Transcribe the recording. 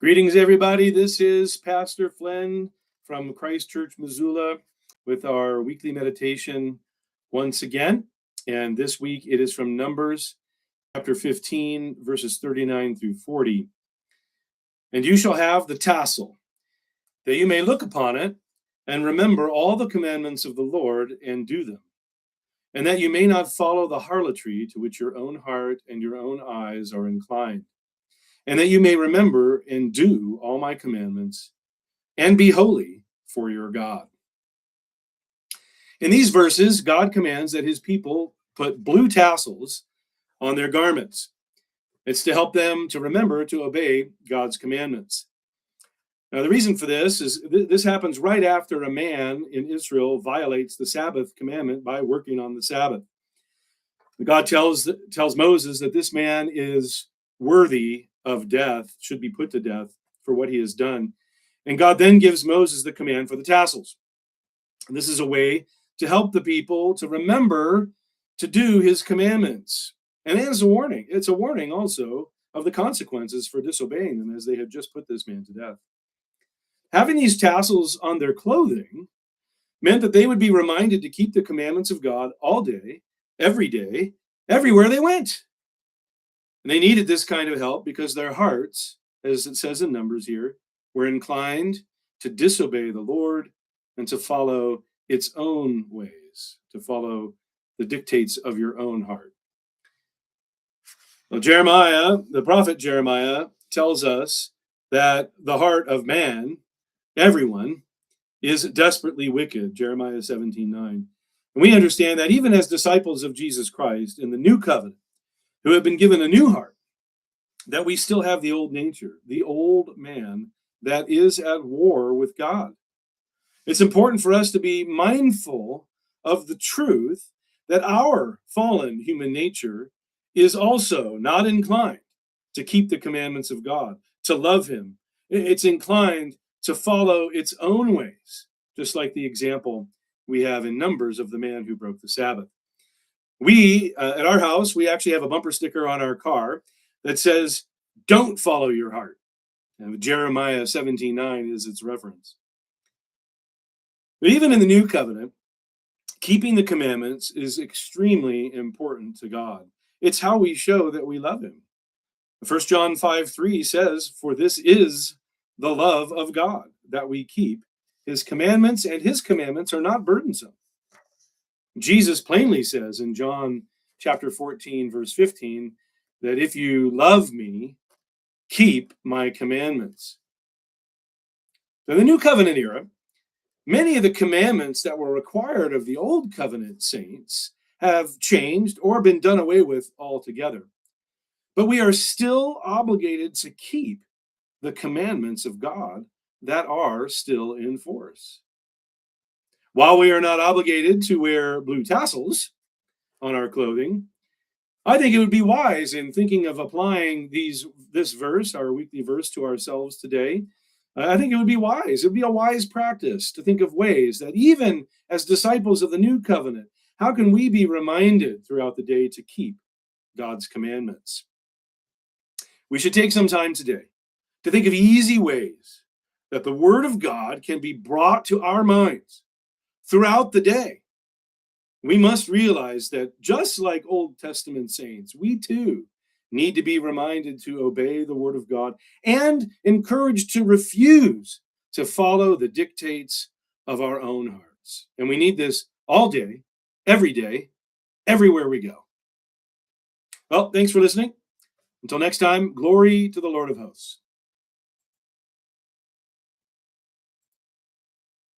Greetings, everybody. This is Pastor Flynn from Christ Church, Missoula, with our weekly meditation once again. And this week it is from Numbers chapter 15, verses 39 through 40. And you shall have the tassel, that you may look upon it and remember all the commandments of the Lord and do them, and that you may not follow the harlotry to which your own heart and your own eyes are inclined, and that you may remember and do all my commandments and be holy for your God. In these verses, God commands that his people put blue tassels on their garments. It's to help them to remember to obey God's commandments. Now, the reason for this is this happens right after a man in Israel violates the Sabbath commandment by working on the Sabbath. God tells Moses that this man is worthy of death, should be put to death for what he has done. And God then gives Moses the command for the tassels. And this is a way to help the people to remember to do his commandments. And it is a warning. It's a warning also of the consequences for disobeying them, as they had just put this man to death. Having these tassels on their clothing meant that they would be reminded to keep the commandments of God all day, everywhere they went. And they needed this kind of help because their hearts, as it says in Numbers here, were inclined to disobey the Lord and to follow its own ways, to follow the dictates of your own heart. Well, Jeremiah, the prophet Jeremiah, tells us that the heart of man, everyone, is desperately wicked, Jeremiah 17:9. And we understand that even as disciples of Jesus Christ in the new covenant, who have been given a new heart, that we still have the old nature, the old man that is at war with God. It's important for us to be mindful of the truth that our fallen human nature is also not inclined to keep the commandments of God, to love him. It's inclined to follow its own ways, just like the example we have in Numbers of the man who broke the Sabbath. We, at our house, we actually have a bumper sticker on our car that says, "Don't follow your heart." And Jeremiah 17:9 is its reference. But even in the new covenant, keeping the commandments is extremely important to God. It's how we show that we love him. 1 John 5:3 says, "For this is the love of God, that we keep his commandments, and his commandments are not burdensome." Jesus plainly says in John chapter 14, verse 15, that if you love me, keep my commandments. In the new covenant era, many of the commandments that were required of the old covenant saints have changed or been done away with altogether. But we are still obligated to keep the commandments of God that are still in force. While we are not obligated to wear blue tassels on our clothing, I think it would be wise, in thinking of applying this verse, our weekly verse, to ourselves today. I think it would be wise. It would be a wise practice to think of ways that even as disciples of the new covenant, how can we be reminded throughout the day to keep God's commandments? We should take some time today to think of easy ways that the Word of God can be brought to our minds throughout the day. We must realize that just like Old Testament saints, we too need to be reminded to obey the Word of God and encouraged to refuse to follow the dictates of our own hearts. And we need this all day, everywhere we go. Well, thanks for listening. Until next time, glory to the Lord of hosts.